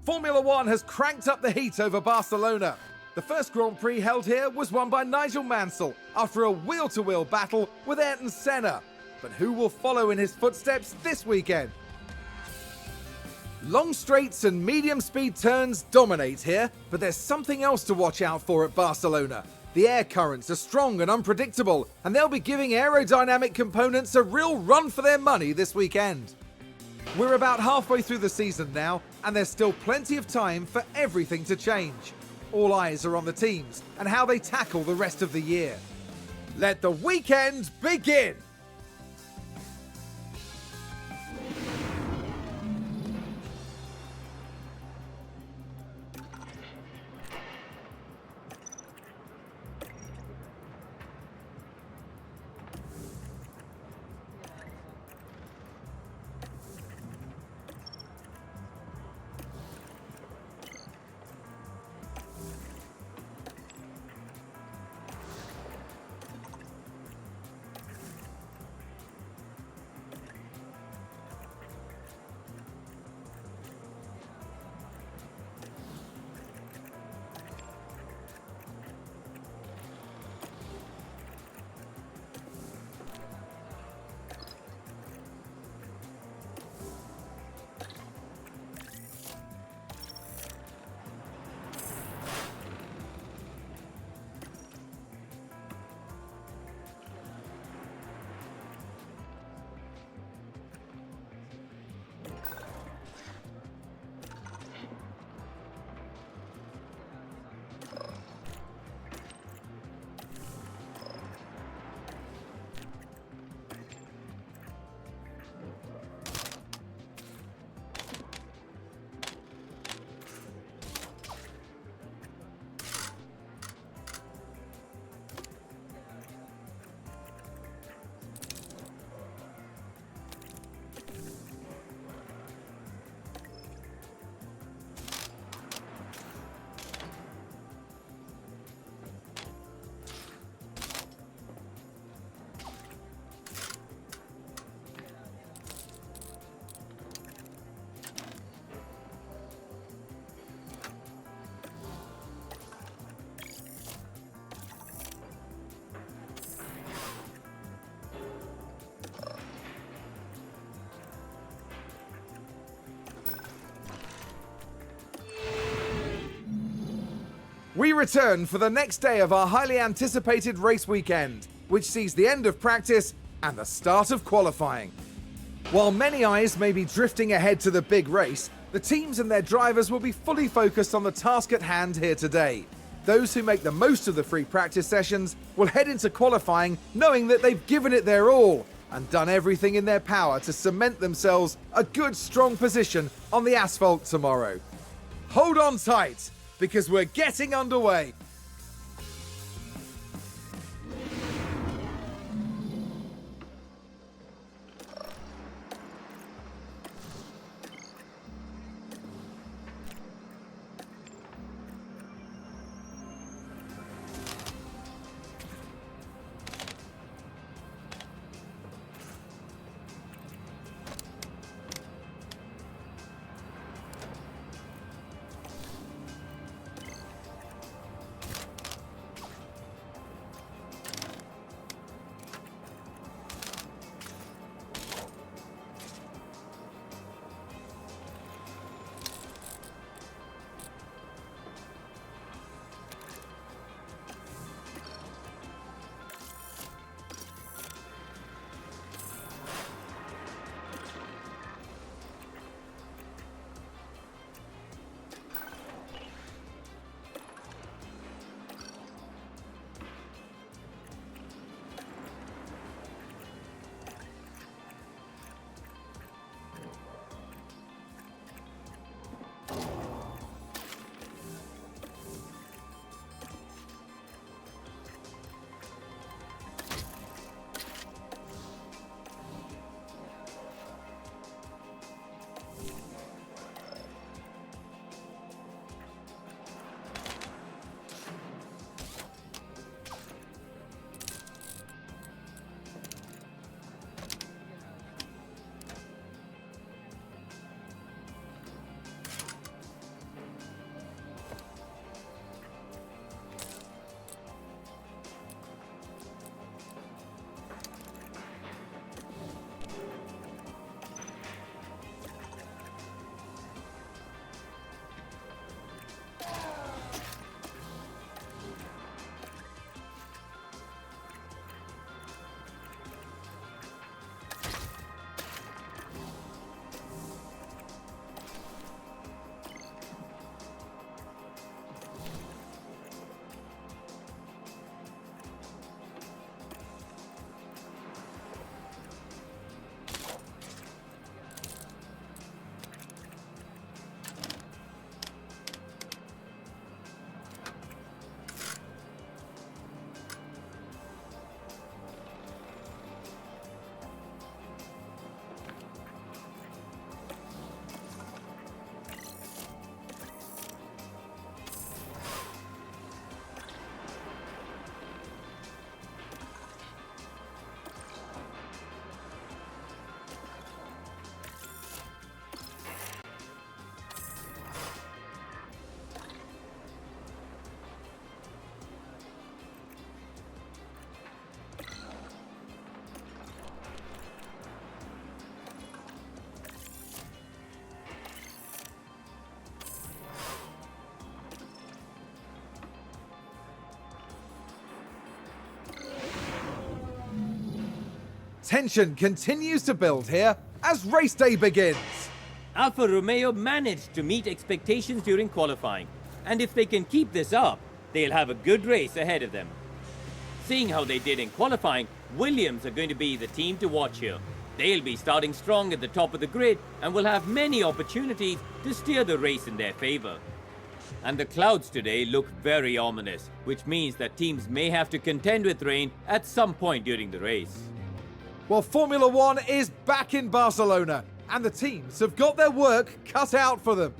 Formula One has cranked up the heat over Barcelona. The first Grand Prix held here was won by Nigel Mansell after a wheel-to-wheel battle with Ayrton Senna. But who will follow in his footsteps this weekend? Long straights and medium-speed turns dominate here, but there's something else to watch out for at Barcelona. The air currents are strong and unpredictable, and they'll be giving aerodynamic components a real run for their money this weekend. We're about halfway through the season now, and there's still plenty of time for everything to change. All eyes are on the teams and how they tackle the rest of the year. Let the weekend begin! We return for the next day of our highly anticipated race weekend, which sees the end of practice and the start of qualifying. While many eyes may be drifting ahead to the big race, the teams and their drivers will be fully focused on the task at hand here today. Those who make the most of the free practice sessions will head into qualifying knowing that they've given it their all and done everything in their power to cement themselves a good, strong position on the asphalt tomorrow. Hold on tight, because we're getting underway. Tension continues to build here as race day begins. Alfa Romeo managed to meet expectations during qualifying, and if they can keep this up, they'll have a good race ahead of them. Seeing how they did in qualifying, Williams are going to be the team to watch here. They'll be starting strong at the top of the grid and will have many opportunities to steer the race in their favor. And the clouds today look very ominous, which means that teams may have to contend with rain at some point during the race. Well, Formula One is back in Barcelona, and the teams have got their work cut out for them.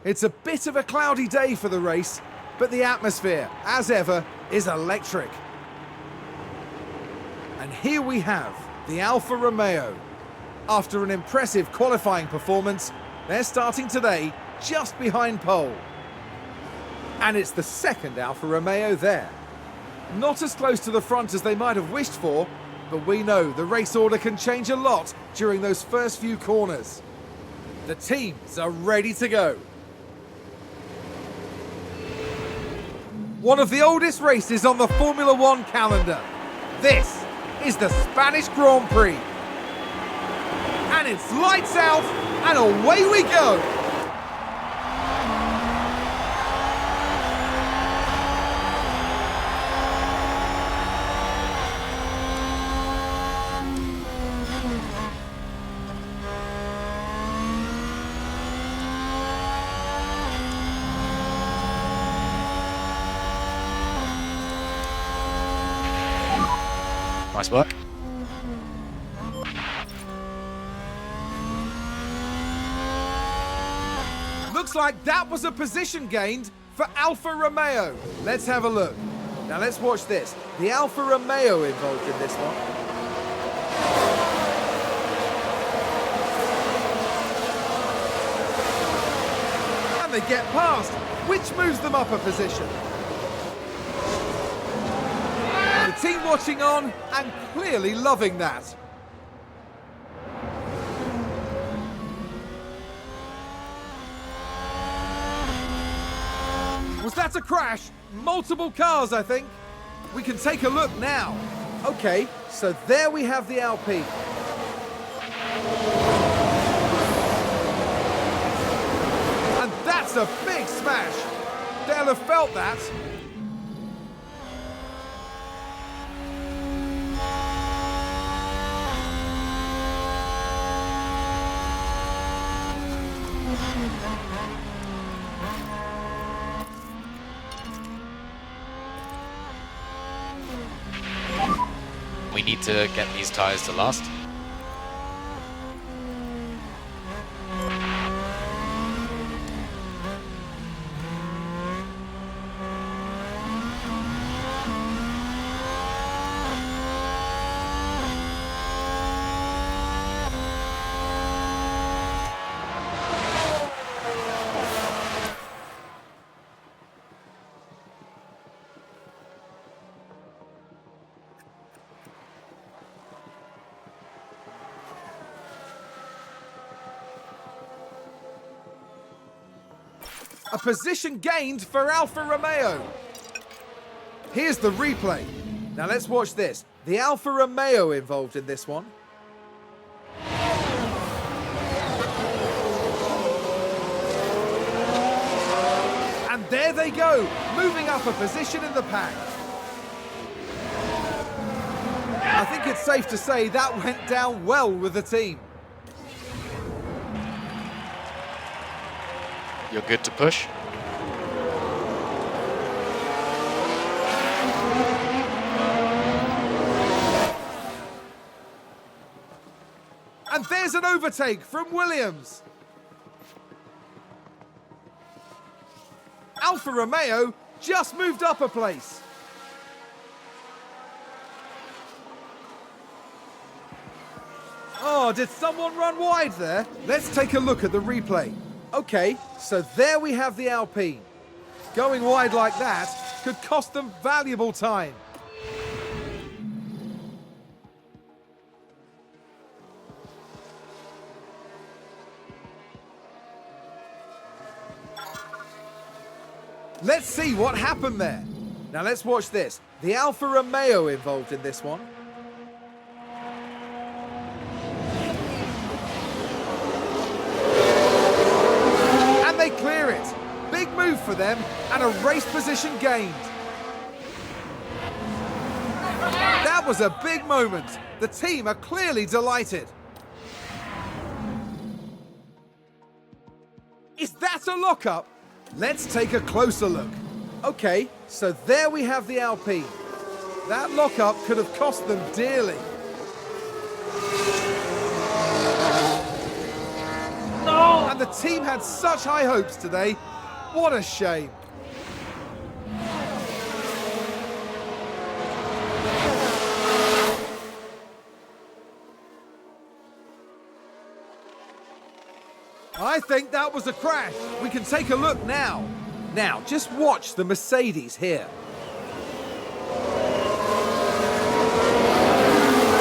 It's a bit of a cloudy day for the race, but the atmosphere, as ever, is electric. And here we have the Alfa Romeo. After an impressive qualifying performance, they're starting today just behind pole. And it's the second Alfa Romeo there. Not as close to the front as they might have wished for, but we know the race order can change a lot during those first few corners. The teams are ready to go. One of the oldest races on the Formula One calendar. This is the Spanish Grand Prix. And it's lights out and away we go. Nice work. Looks like that was a position gained for Alfa Romeo. Let's have a look. Now let's watch this. The Alfa Romeo involved in this one. And they get past, which moves them up a position. The team watching on and clearly loving that. Was that a crash? Multiple cars, I think. We can take a look now. Okay, so there we have the Alpine. And that's a big smash. They'll have felt that. We need to get these tyres to last. A position gained for Alfa Romeo. Here's the replay. Now let's watch this. The Alfa Romeo involved in this one. And there they go, moving up a position in the pack. A think it's safe to say that went down well with the team. You're good to push. And there's an overtake from Williams. Alfa Romeo just moved up a place. Oh, did someone run wide there? Let's take a look at the replay. Okay, so there we have the Alpine. Going wide like that could cost them valuable time. Let's see what happened there. Now let's watch this. The Alfa Romeo involved in this one. And they clear it. Big move for them and a race position gained. That was a big moment. The team are clearly delighted. Is that a lockup? Let's take a closer look. Okay, so there we have the Alpine. That lockup could have cost them dearly. No! And the team had such high hopes today. What a shame. I think that was a crash. We can take a look now. Now, just watch the Mercedes here.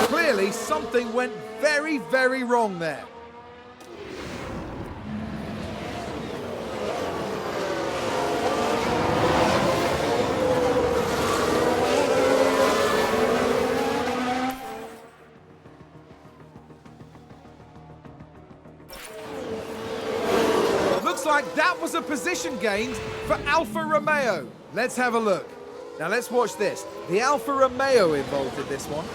Clearly, something went very, very wrong there. Like that was a position gained for Alfa Romeo. Let's have a look. Now let's watch this. The Alfa Romeo involved in this one.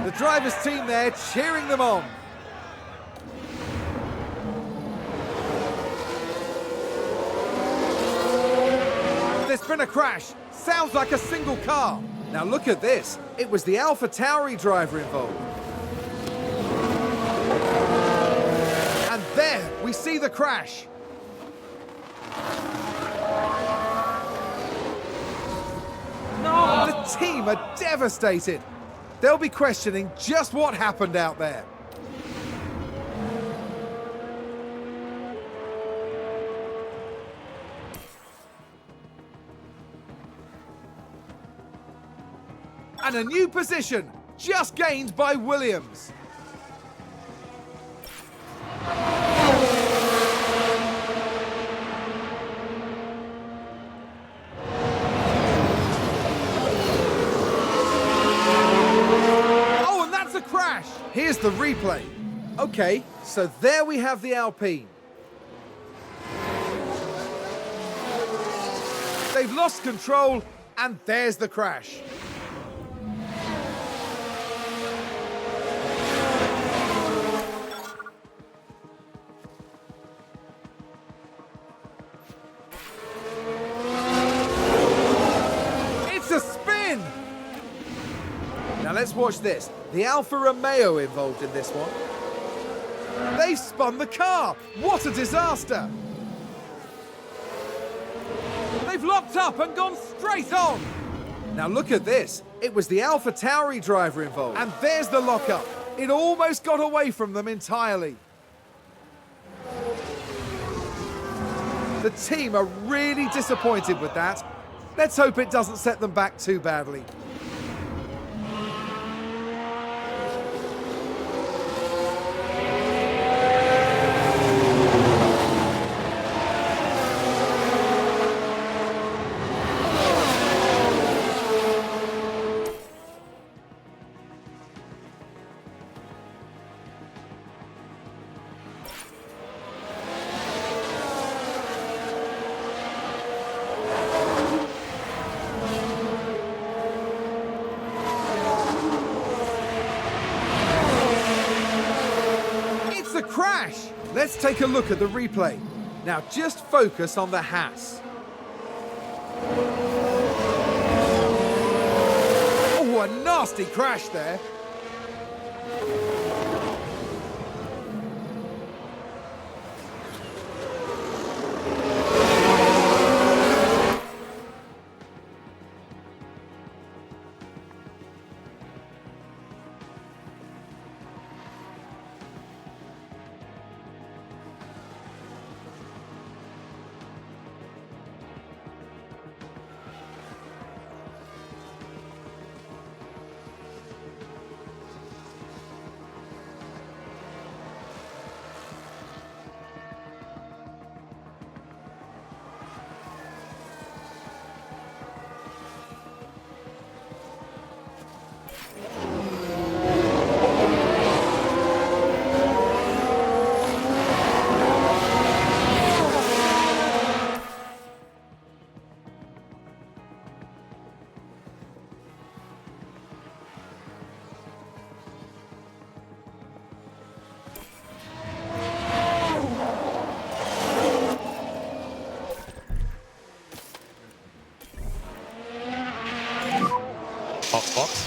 The driver's team there cheering them on. There's been a crash. Sounds like a single car. Now look at this. It was the AlphaTauri driver involved. And there we see the crash. No! The team are devastated. They'll be questioning just what happened out there. And a new position, just gained by Williams. Oh, and that's a crash. Here's the replay. Okay, so there we have the Alpine. They've lost control, and there's the crash. Now let's watch this. The Alfa Romeo involved in this one. They've spun the car. What a disaster. They've locked up and gone straight on. Now look at this. It was the AlphaTauri driver involved. And there's the lockup. It almost got away from them entirely. The team are really disappointed with that. Let's hope it doesn't set them back too badly. Let's take a look at the replay. Now just focus on the Haas. Oh, a nasty crash there. Box.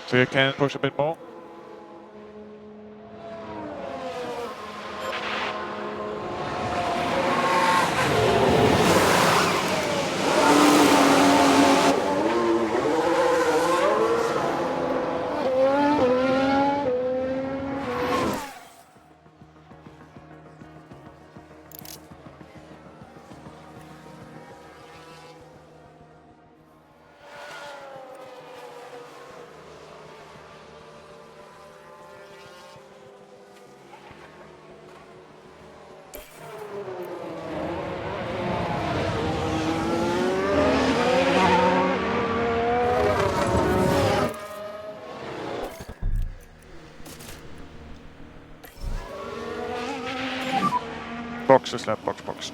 So you can push a bit more. Boxes left, box.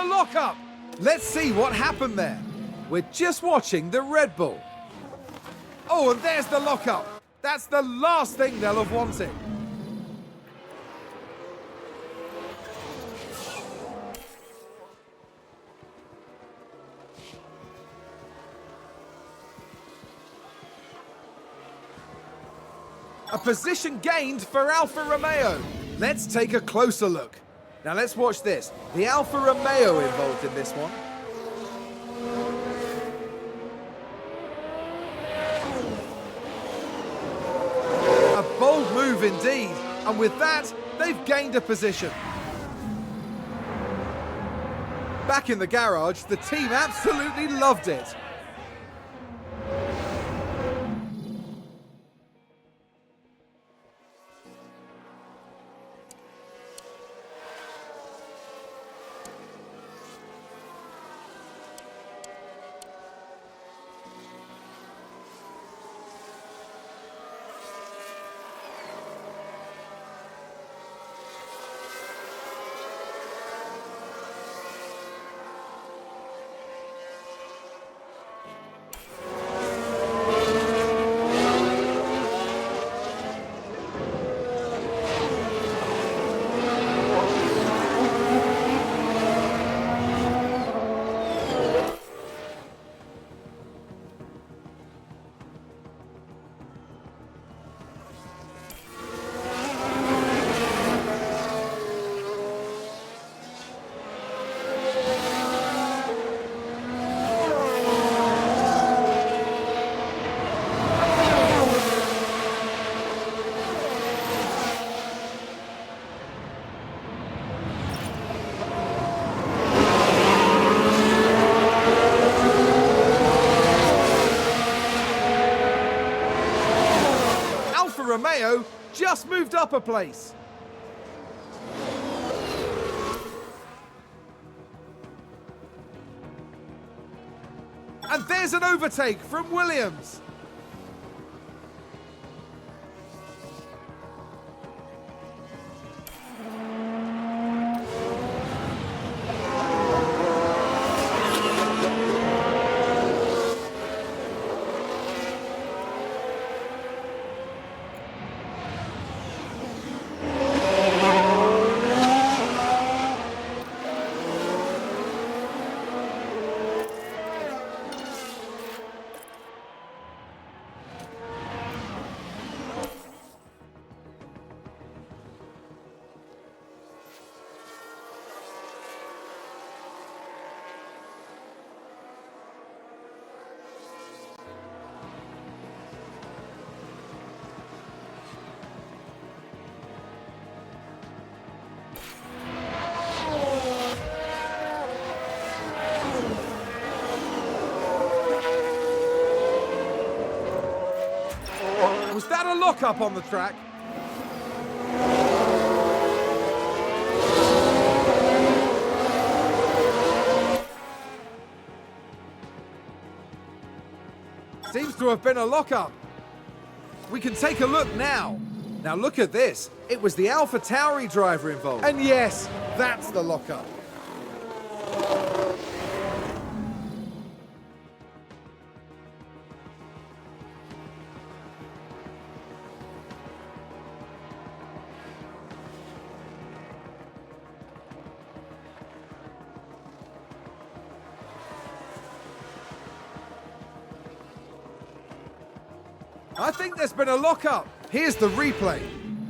Lock-up. Let's see what happened there. We're just watching the Red Bull. Oh, and there's the lock-up. That's the last thing they'll have wanted. A position gained for Alfa Romeo. Let's take a closer look. Now let's watch this. The Alfa Romeo involved in this one. A bold move indeed. And with that, they've gained a position. Back in the garage, the team absolutely loved it. Romeo just moved up a place. And there's an overtake from Williams. Was that a lock-up on the track? Seems to have been a lock-up. We can take a look now. Now look at this. It was the Alpha Tauri driver involved. And yes, that's the lock-up. I think there's been a lock-up. Here's the replay.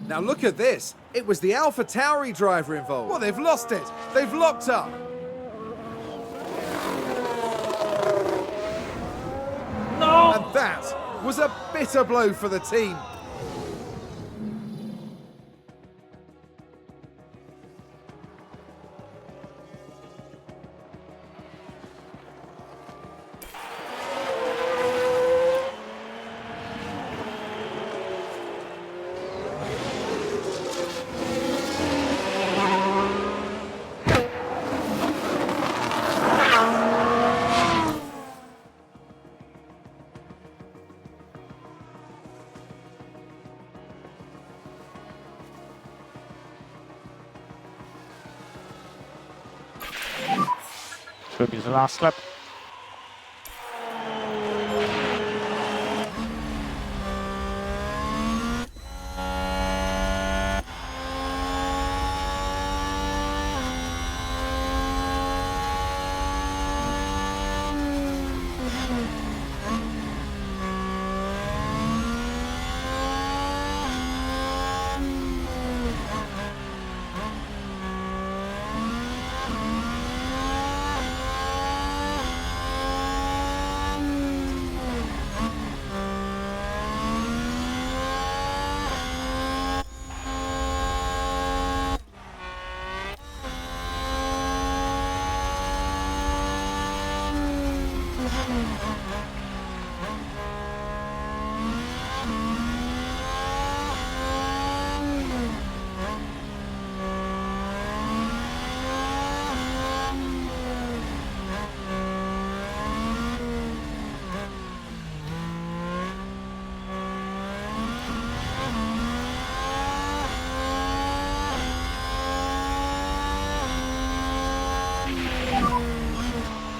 Now look at this. It was the Alpha Tauri driver involved. Well, they've lost it. They've locked up. No! And that was a bitter blow for the team. Should be the last lap.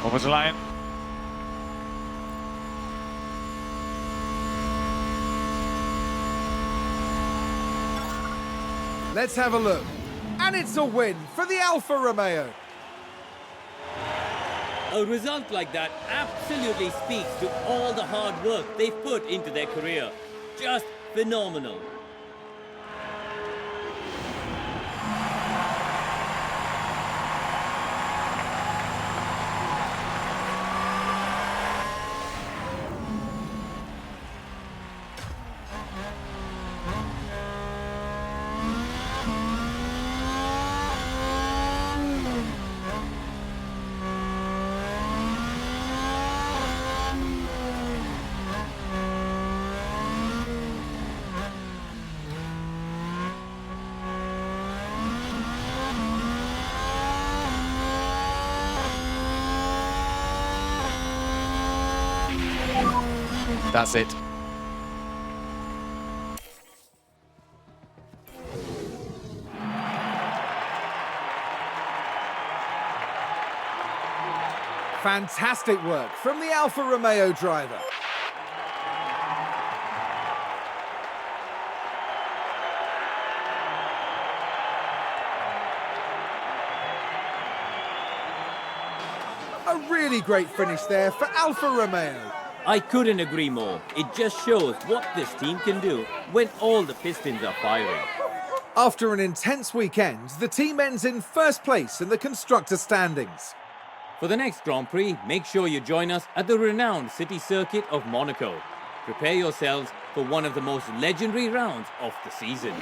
Over the line. Let's have a look. And it's a win for the Alfa Romeo. A result like that absolutely speaks to all the hard work they've put into their career. Just phenomenal. That's it. Fantastic work from the Alfa Romeo driver. A really great finish there for Alfa Romeo. I couldn't agree more. It just shows what this team can do when all the pistons are firing. After an intense weekend, the team ends in first place in the constructor standings. For the next Grand Prix, make sure you join us at the renowned city circuit of Monaco. Prepare yourselves for one of the most legendary rounds of the season.